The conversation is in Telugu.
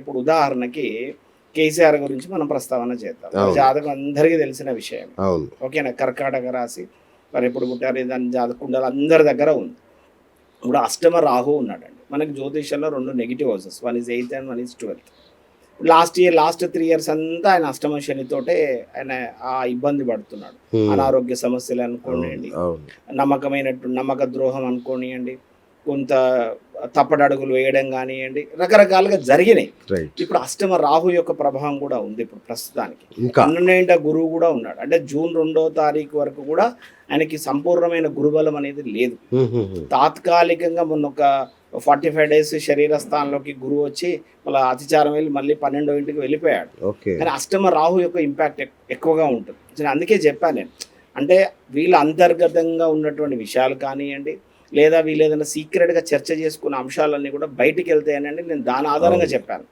ఇప్పుడు ఉదాహరణకి కేసీఆర్ గురించి మనం ప్రస్తావన చేద్దాం. జాతకం అందరికీ తెలిసిన విషయం. ఓకేనా? కర్కాటక రాశి, మరి ఎప్పుడు పుట్టారు దాని జాతక కుండలు అందరి దగ్గర ఉంది. ఇప్పుడు అష్టమ రాహు ఉన్నాడండి. మనకి జ్యోతిష్యంలో 2 negative houses, 1 is 8th and 1 is 12th. Last 3 years అంతా ఆయన అష్టమ శనితోటే ఆయన ఆ ఇబ్బంది పడుతున్నాడు. అనారోగ్య సమస్యలు అనుకోనియండి, నమ్మక ద్రోహం అనుకోనియండి, కొంత తప్పడడుగులు వేయడం కానివ్వండి, రకరకాలుగా జరిగినాయి. ఇప్పుడు అష్టమ రాహు యొక్క ప్రభావం కూడా ఉంది ఇప్పుడు ప్రస్తుతానికి. 12వ గురువు కూడా ఉన్నాడు. అంటే జూన్ 2వ తారీఖు వరకు కూడా ఆయనకి సంపూర్ణమైన గురుబలం అనేది లేదు. తాత్కాలికంగా మొన్న ఒక 45 days శరీర స్థానంలోకి గురువు వచ్చి మళ్ళీ అతిచారం వెళ్ళి మళ్ళీ 12వ ఇంటికి వెళ్ళిపోయాడు. కానీ అష్టమ రాహు యొక్క ఇంపాక్ట్ ఎక్కువగా ఉంటుంది. అందుకే చెప్పాను నేను, అంటే వీళ్ళ అంతర్గతంగా ఉన్నటువంటి విషయాలు కానివ్వండి, లేదా వీళ్ళు ఏదైనా సీక్రెట్గా చర్చ చేసుకున్న అంశాలన్నీ కూడా బయటికి వెళ్తాయనండి నేను దాని ఆధారంగా చెప్పాను.